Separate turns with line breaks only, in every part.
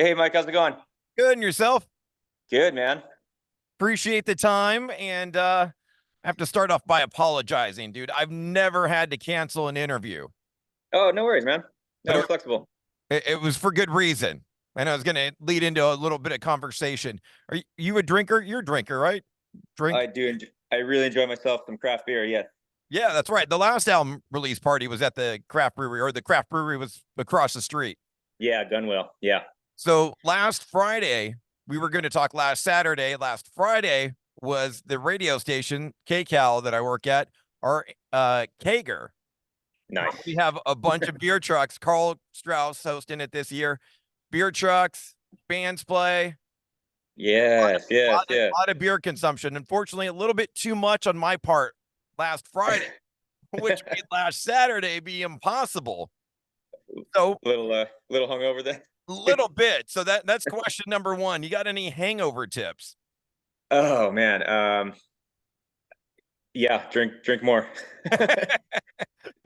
Hey, Mike, how's it going?
Good, and yourself?
Good, man.
Appreciate the time. And I have to start off by apologizing, dude. I've never had to cancel an interview,
Oh, no worries, man.
but
No, we're flexible.
it was for good reason. And I was going to lead into a little bit of conversation. Are you a drinker? You're a drinker, right? Drink?
I really enjoy myself some craft beer. Yes.
Yeah, that's right. The last album release party was at the craft brewery, or the craft brewery was across the street.
Yeah, Gunwell. Yeah.
So last Friday, we were going to talk last Saturday. Last Friday was the radio station, KCAL, that I work at, our Kager. We
Nice.
have a bunch of beer trucks. Carl Strauss hosting it this year. Beer trucks, bands play,
Yes, yes, yes.
lot of beer consumption. Unfortunately, a little bit too much on my part last Friday, which made last Saturday be impossible. So
Little hungover then.
little bit. So that's question number one. You got any hangover tips?
Oh man. Yeah, drink more.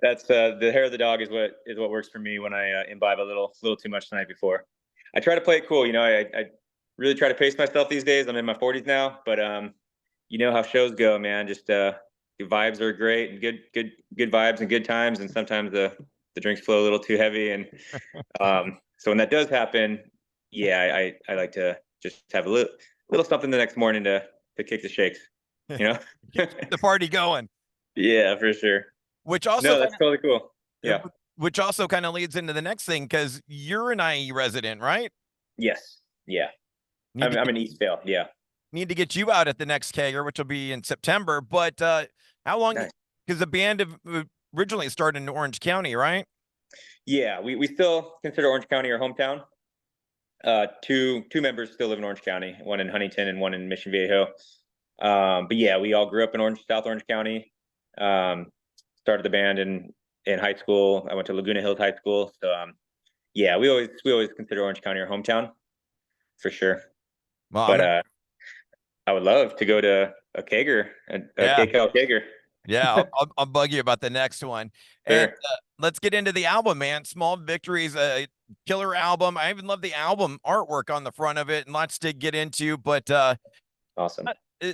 That's the hair of the dog is what works for me when I imbibe a little too much the night before. I try to play it cool. I really try to pace myself these days. I'm in my 40s now, but you know how shows go, man. Just the vibes are great and good vibes and good times, and sometimes the drinks flow a little too heavy, and so when that does happen, yeah, I like to just have a little something the next morning to kick the shakes, you know.
Keep the party going.
Yeah, for sure.
Which also
No, that's
kind
totally cool.
of
Yeah.
which also kind of leads into the next thing because you're an IE resident, right?
Yes. Yeah.
Need
I'm
to
I'm
get,
in Eastvale. Yeah.
need to get you out at the next Kager, which will be in September. But how long?
Nice.
Because the band originally started in Orange County, right?
Yeah, we still consider Orange County our hometown. Two members still live in Orange County, one in Huntington and one in Mission Viejo. But yeah, we all grew up in South Orange County. Um, Started the band in high school. I went to Laguna Hills High School. So yeah, we always consider Orange County our hometown for sure.
Well, I'm
But
gonna.
I would love to go to a kegger, a
Yeah,
KCAL kegger.
yeah. I'll bug you about the next one. And
Sure.
let's get into the album, man. Small Victories, a killer album. I even love the album artwork on the front of it, and lots to get into. But
Awesome.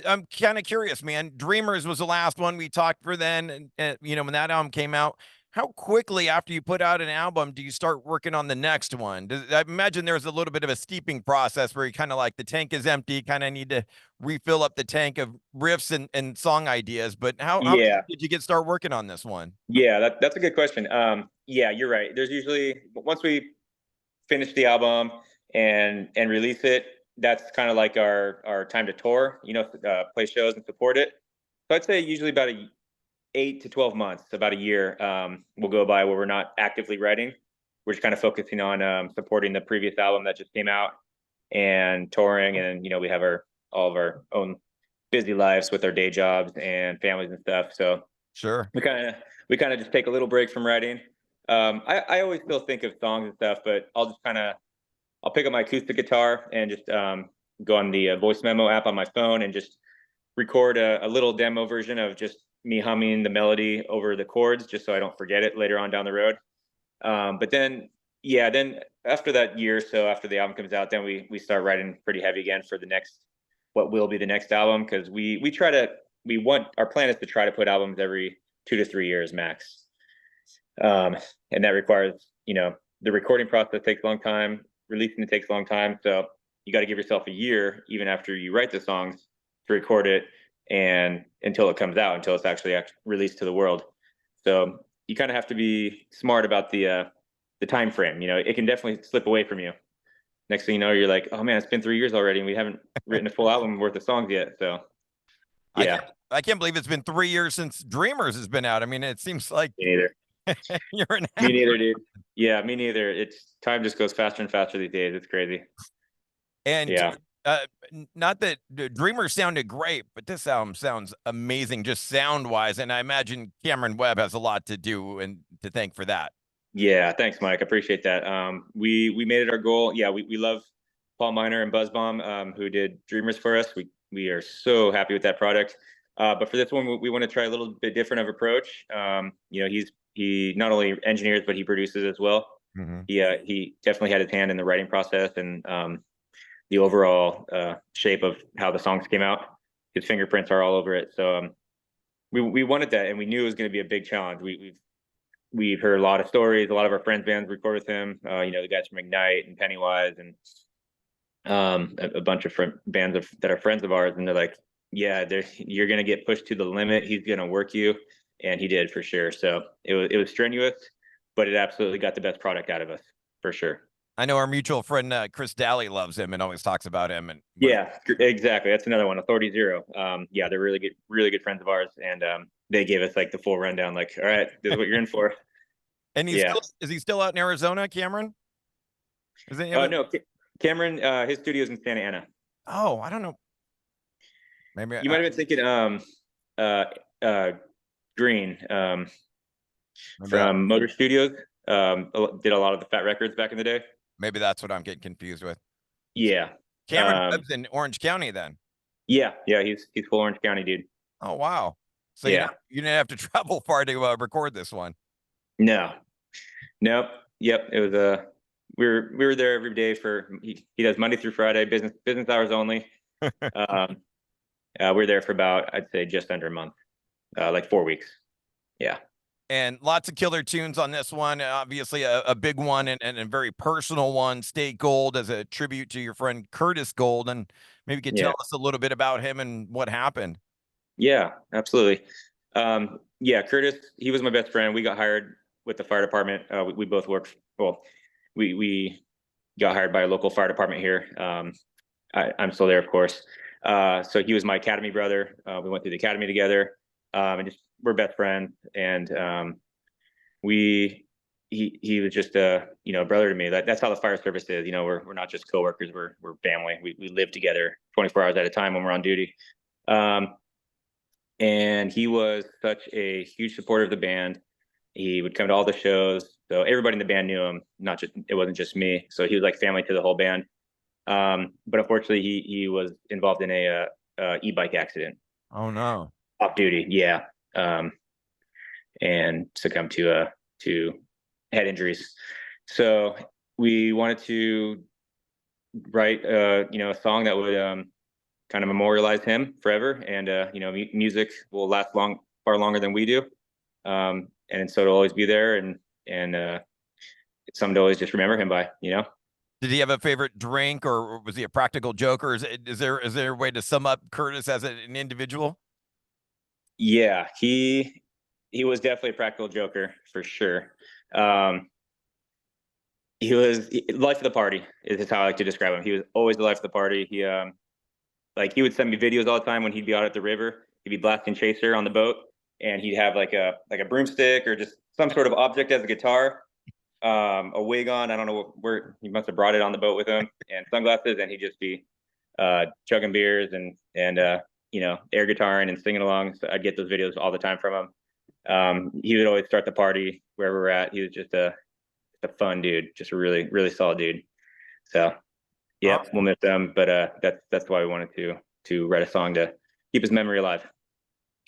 I'm kind of curious, man. Dreamers was the last one we talked for then, and when that album came out, how quickly after you put out an album do you start working on the next one? I imagine there's a little bit of a steeping process where you kind of like the tank is empty, kind of need to refill up the tank of riffs and song ideas. But how
Yeah.
did you start working on this one?
Yeah, that's a good question. Yeah, you're right. There's usually once we finish the album and release it, that's kind of like our time to tour. Play shows and support it. So I'd say usually about 8 to 12 months, about a year, will go by where we're not actively writing. We're just kind of focusing on supporting the previous album that just came out and touring, and we have all of our own busy lives with our day jobs and families and stuff. So
Sure.
we kind of just take a little break from writing. I always still think of songs and stuff, but I'll pick up my acoustic guitar and just go on the voice memo app on my phone and just record a little demo version of just me humming the melody over the chords, just so I don't forget it later on down the road. But then, yeah, then after that year or so, after the album comes out, then we start writing pretty heavy again for what will be the next album, because our plan is to try to put albums every 2 to 3 years max. And that requires, the recording process takes a long time, releasing it takes a long time. So you got to give yourself a year, even after you write the songs, to record it and until it comes out, until it's actually released to the world. So you kind of have to be smart about the time frame. It can definitely slip away from you. Next thing you know, you're like, oh man, it's been 3 years already, and we haven't written a full album worth of songs yet. So
I
yeah,
can't I can't believe it's been 3 years since Dreamers has been out. I mean, it seems like
me neither.
you're an
Me neither, dude. Yeah, me neither. It's time just goes faster and faster these days. It's crazy.
And
Yeah.
not that the Dreamer sounded great, but this album sounds amazing, just sound wise. And I imagine Cameron Webb has a lot to do and to thank for that.
Yeah, thanks, Mike. I appreciate that. We made it our goal. Yeah, we love Paul Miner and Buzzbomb, who did Dreamers for us. We are so happy with that product. But for this one, we want to try a little bit different of approach. He not only engineers but he produces as well. He definitely had his hand in the writing process and the overall shape of how the songs came out. His fingerprints are all over it. So we wanted that, and we knew it was going to be a big challenge. We've heard a lot of stories. A lot of our friends' bands record with him. The guys from Ignite and Pennywise, and a bunch of bands that are friends of ours, and they're like, "Yeah, you're going to get pushed to the limit. He's going to work you," and he did for sure. So it was strenuous, but it absolutely got the best product out of us for sure.
I know our mutual friend Chris Daly loves him and always talks about him. And
yeah, exactly. That's another one, Authority Zero. They're really good friends of ours, and they gave us like the full rundown. Like, all right, this is what you're in for.
And is he still out in Arizona, Cameron?
No, Cameron. His studio's in Santa Ana.
Oh, I don't know. Maybe
you might have been thinking Green from Motor Studios. Did a lot of the Fat Records back in the day.
Maybe that's what I'm getting confused with.
Yeah.
Cameron lives in Orange County then.
Yeah, he's full Orange County dude.
Oh wow. So you didn't have to travel far to record this one.
No. Nope. Yep. It was we were there every day he does Monday through Friday, business hours only. We were there for about, I'd say, just under a month, like 4 weeks. Yeah.
And lots of killer tunes on this one. Obviously, a big one and a very personal one. State Gold as a tribute to your friend Curtis Gold. And maybe you could tell us a little bit about him and what happened.
Yeah, absolutely. Curtis, he was my best friend. We got hired with the fire department. We both worked. Well, we got hired by a local fire department here. I'm still there, of course. So he was my academy brother. We went through the academy together, and we're best friends. And he was just a brother to me. That's how the fire service is. We're not just coworkers. We're family. We live together 24 hours at a time when we're on duty. And he was such a huge supporter of the band. He would come to all the shows, so everybody in the band knew him. It wasn't just me. So he was like family to the whole band. But unfortunately, he was involved in a e-bike accident.
Oh no!
Off duty, yeah. And succumbed to head injuries. So we wanted to write a song that would kind of memorialize him forever, and music will last far longer than we do. And so it'll always be there, and it's something to always just remember him by.
Did he have a favorite drink, or was he a practical joker? Is there a way to sum up Curtis as an individual?
Yeah, he was definitely a practical joker for sure. He was life of the party is how I like to describe him. He was always the life of the party. He would send me videos all the time when he'd be out at the river. He'd be blasting Chaser on the boat, and he'd have like a broomstick or just some sort of object as a guitar, a wig on. I don't know where he must have brought it on the boat with him, and sunglasses, and he'd just be chugging beers and air guitaring and singing along. So I'd get those videos all the time from him. He would always start the party wherever we're at. He was just a fun dude, just a really, really solid dude. So yeah, we'll miss him, but that's why we wanted to write a song to keep his memory alive.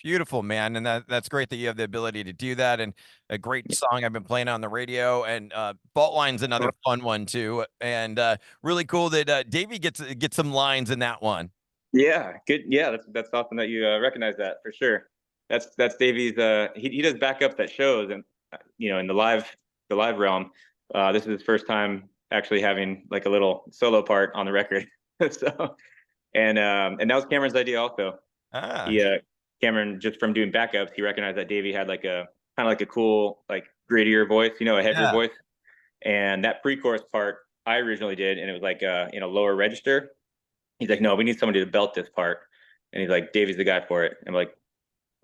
Beautiful, man. And that's great that you have the ability to do that. And a great song I've been playing on the radio. And Faultlines, another fun one too. And really cool that Davey gets some lines in that one.
Yeah, good. Yeah, that's awesome that you recognize that for sure. That's Davey's. He does backups at shows, and in the live realm. This is his first time actually having like a little solo part on the record. So, and that was Cameron's idea also. Cameron, just from doing backups, he recognized that Davey had like a kind of like a cool, like grittier voice, a heavier voice. And that pre-chorus part I originally did, and it was like in a lower register. He's like, no, we need somebody to belt this part. And he's like, Davey's the guy for it. I'm like,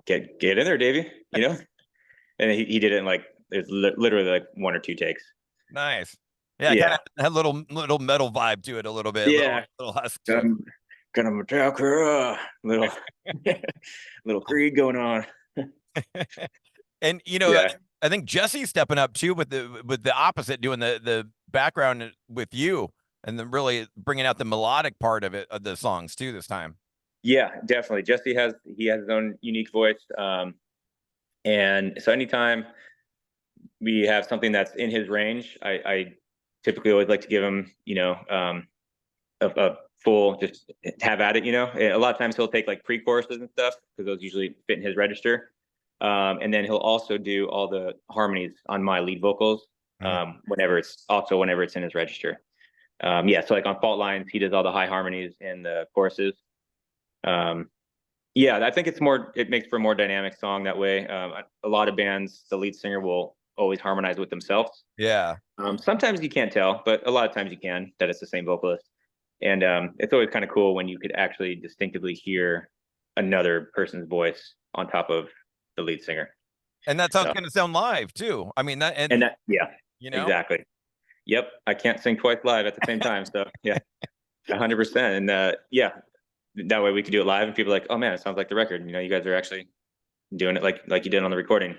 get in there, Davey, And he did it in like, it's literally like 1 or 2 takes.
Nice. Yeah. Kind of had a little metal vibe to it a little bit.
Yeah.
Little husk.
Kind of Metallica, little Creed going on.
And I think Jesse's stepping up too with the opposite, doing the background with you, and then really bringing out the melodic part of the songs too this time.
Yeah, definitely. Jesse has his own unique voice, and so anytime we have something that's in his range, I typically always like to give him, a full just have at it. A lot of times he'll take like pre-choruses and stuff because those usually fit in his register. And then he'll also do all the harmonies on my lead vocals whenever it's in his register. So like on Faultlines, he does all the high harmonies and the choruses. I think it makes for a more dynamic song that way. A lot of bands, the lead singer will always harmonize with themselves.
Yeah.
Sometimes you can't tell, but a lot of times you can, that it's the same vocalist. And it's always kind of cool when you could actually distinctively hear another person's voice on top of the lead singer.
And that's how it's going to sound live too. I mean,
exactly. Yep. I can't sing twice live at the same time. So yeah, 100%. And that way we could do it live and people are like, oh man, it sounds like the record. You guys are actually doing it like you did on the recording.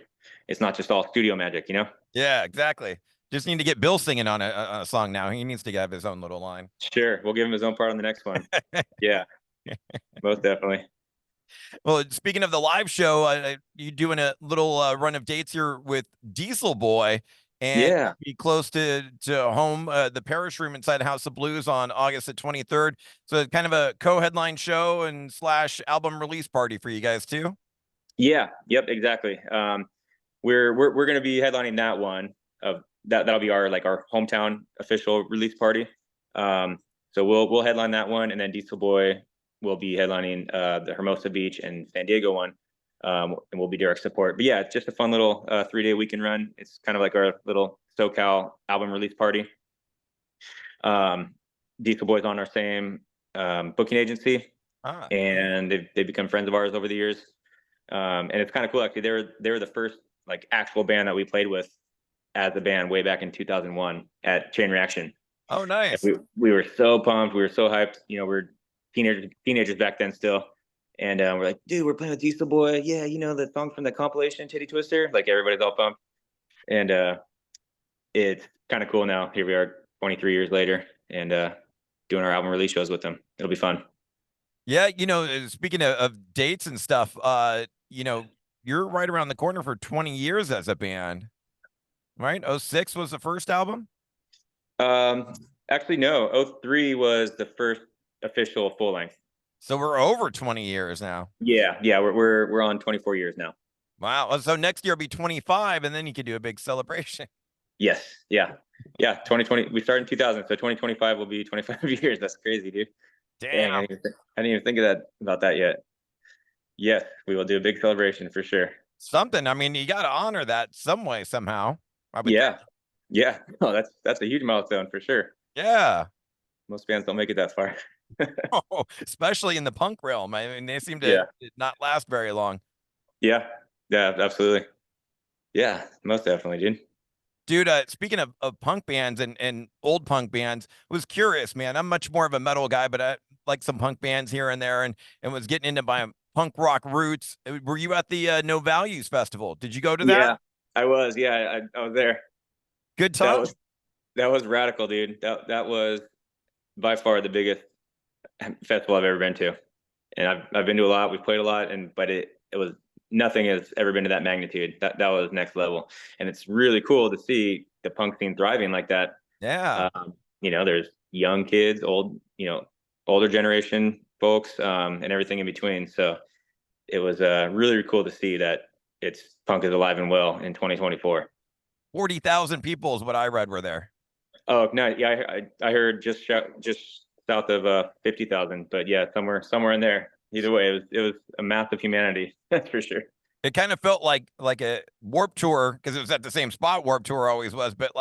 It's not just all studio magic,
Yeah, exactly. Just need to get Bill singing on a song now. He needs to have his own little line.
Sure. We'll give him his own part on the next one. Yeah, most definitely.
Well, speaking of the live show, you doing a little run of dates here with Diesel Boy, and be close to home, the Parish Room inside House of Blues on August the 23rd. So kind of a co-headline show and / album release party for you guys too.
Yeah. Yep. Exactly. We're going to be headlining that one. That'll be our hometown official release party. So we'll headline that one, and then Diesel Boy will be headlining the Hermosa Beach and San Diego one, and we'll be direct support. But yeah, it's just a fun little 3-day weekend run. It's kind of like our little SoCal album release party. Diesel Boy's on our same booking agency, and they've become friends of ours over the years. And it's kind of cool actually. They were the first actual band that we played with as a band way back in 2001 at Chain Reaction.
Oh, nice.
We were so pumped. We were so hyped. We're teenagers back then still. And we're like, dude, we're playing with Diesel Boy. Yeah, the song from the compilation, Titty Twister. Like everybody's all pumped. And it's kind of cool now. Here we are 23 years later and doing our album release shows with them. It'll be fun.
Yeah, speaking of dates and stuff, you're right around the corner for 20 years as a band, right? 06 was the first album?
Actually, no. 03 was the first official full length.
So we're over 20 years now.
Yeah, we're on 24 years now.
Wow. So next year will be 25, and then you could do a big celebration.
Yes. Yeah. 2020. We started in 2000, so 2025 will be 25 years. That's crazy, dude.
Damn.
Dang, I didn't even think about that yet. Yes, we will do a big celebration for sure.
Something. I mean, you got to honor that some way, somehow.
Yeah. No, that's a huge milestone for sure.
Yeah.
Most bands don't make it that far.
Especially in the punk realm. I mean, they seem to not last very long.
Yeah, absolutely. Yeah, most definitely,
dude. Speaking of punk bands and old punk bands, was curious, man. I'm much more of a metal guy, but I like some punk bands here and there, and was getting into my punk rock roots. Were you at the No Values Festival? Did you go to that?
Yeah, I was. Yeah, I was there.
Good time.
That was radical, dude. That was by far the biggest festival I've ever been to, and I've been to a lot. We've played a lot, but it was nothing has ever been to that magnitude. That was next level, and it's really cool to see the punk scene thriving like that.
Yeah,
there's young kids, older generation folks, and everything in between. So it was really cool to see that punk is alive and well in 2024.
40,000 people is what I read were there.
Oh no, yeah, I heard just south of 50,000, but yeah, somewhere in there. Either way, it was a mass of humanity. That's for sure.
It kind of felt like a Warped Tour because it was at the same spot Warped Tour always was, but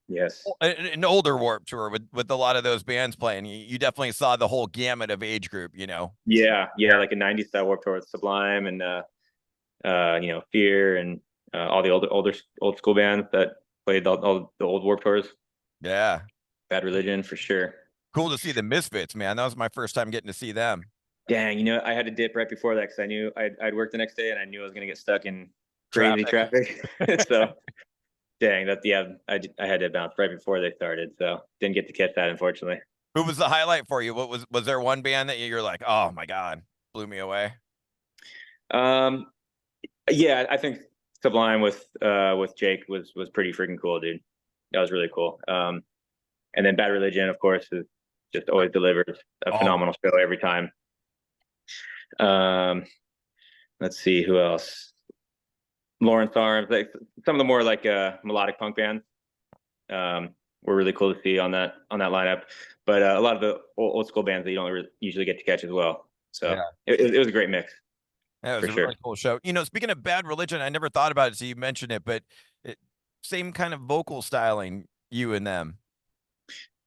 yes,
an older Warped Tour with a lot of those bands playing. You definitely saw the whole gamut of age group.
Yeah, like a '90s style Warped Tour with Sublime and Fear and all the old school bands that played all the old Warped Tours.
Yeah,
Bad Religion for sure.
Cool to see the Misfits, man. That was my first time getting to see them.
Dang, I had to dip right before that because I knew I'd work the next day and I knew I was gonna get stuck in crazy traffic. So, dang, I had to bounce right before they started, so didn't get to catch that unfortunately.
Who was the highlight for you? What was there one band that you're like, oh my god, blew me away?
Yeah, I think Sublime with Jake was pretty freaking cool, dude. That was really cool. And then Bad Religion, of course, is just always delivers a
Oh,
phenomenal show every time. Let's see who else. Lawrence Arms, like some of the more like melodic punk bands were really cool to see on that lineup. But a lot of the old school bands that you don't usually get to catch as well. So
yeah.
it was a great mix.
Yeah, it was
For
a
sure.
really cool show. You know, speaking of Bad Religion, I never thought about it, so you mentioned it, but same kind of vocal styling, you and them.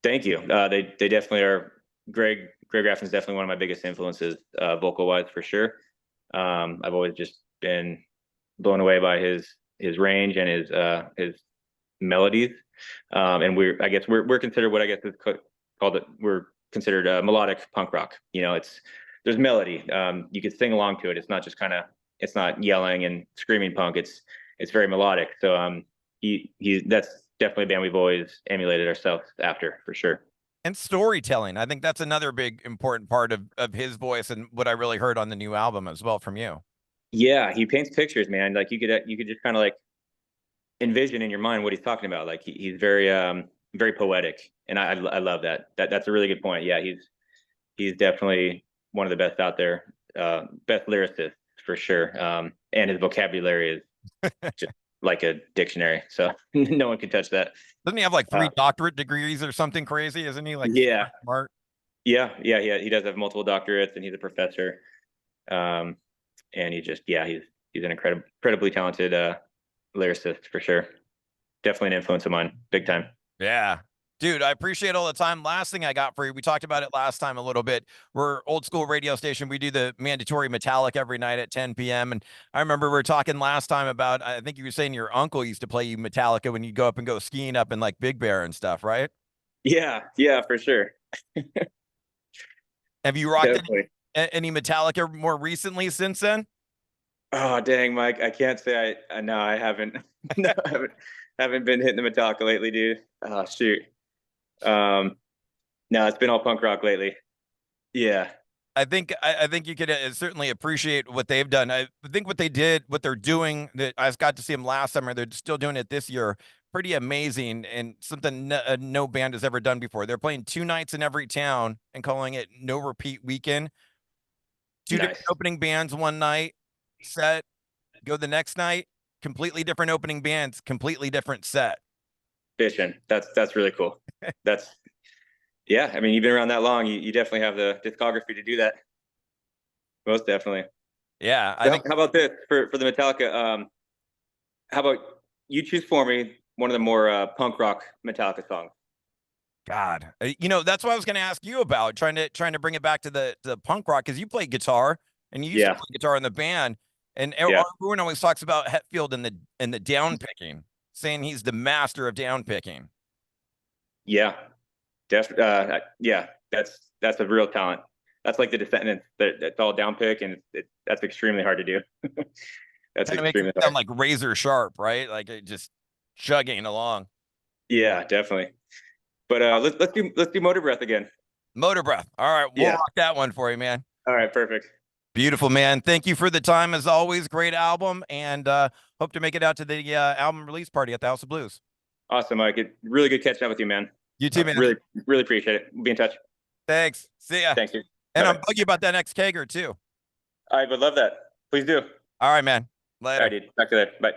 Thank you. They definitely are. Greg Grafton's definitely one of my biggest influences, vocal wise, for sure. I've always just been blown away by his range and his melodies. And I guess we're considered what I guess is called it. We're considered melodic punk rock. You know, there's melody. You could sing along to it. It's not just it's not yelling and screaming punk. It's very melodic. So that's definitely a band we've always emulated ourselves after, for sure.
And storytelling. I think that's another big important part of his voice and what I really heard on the new album as well from you.
Yeah, he paints pictures, man. Like you could just kind of like envision in your mind what he's talking about. Like he's very poetic, and I love that. That's a really good point. Yeah, he's definitely one of the best out there, best lyricist for sure. And his vocabulary is just like a dictionary, so no one can touch that.
Doesn't he have like 3 doctorate degrees or something crazy? Isn't he like
Yeah,
smart?
yeah. He does have multiple doctorates, and he's a professor. And he's an incredibly talented lyricist for sure. Definitely an influence of mine, big time.
Yeah. Dude, I appreciate all the time. Last thing I got for you, we talked about it last time a little bit. We're old school radio station. We do the mandatory Metallica every night at 10 p.m. And I remember we were talking last time about, I think you were saying your uncle used to play you Metallica when you go up and go skiing up in like Big Bear and stuff, right?
Yeah, for sure.
Have you rocked
Definitely.
any Metallica more recently since then?
Oh dang, Mike! I can't say I no, I haven't. No, I haven't been hitting the Metallica lately, dude. Oh shoot. Um, no, it's been all punk rock lately. Yeah,
I think you could certainly appreciate what they've done. I think what they're doing, that I got to see them last summer. They're still doing it this year. Pretty amazing and something no band has ever done before. They're playing 2 nights in every town and calling it No Repeat Weekend. Two different
nice.
opening bands one night, set, go the next night, completely different opening bands, completely different set.
Fishing. That's really cool. That's yeah. I mean, you've been around that long. You definitely have the discography to do that. Most definitely.
Yeah, I
So
think
how about this for the Metallica? How about you choose for me one of the more punk rock Metallica songs?
God, you know, that's what I was going to ask you about, trying to bring it back to the punk rock, because you play guitar and you used to
Yeah,
play guitar in the band, and
yeah,
everyone always talks about Hetfield and the down picking, saying he's the master of down picking.
yeah. Yeah. That's a real talent. That's like the Descendants. That's all down pick, and that's extremely hard to do. That's
Kind of makes it
extremely
sound
hard.
like razor sharp, right? Like it just chugging along.
Yeah, definitely. But let's do Motor Breath again.
Motor Breath. All right, we'll
Yeah.
rock that one for you, man.
All right, perfect.
Beautiful, man. Thank you for the time as always. Great album, and hope to make it out to the album release party at the House of Blues.
Awesome, Mike. Really good catching up with you, man.
You too, man.
Really appreciate it. We'll be in touch.
Thanks. See ya.
Thanks, dude.
And
Bye-bye.
I'm buggy about that next kegger too.
I would love that. Please do.
All right, man.
All
Later.
right, dude. Talk to you later. Bye.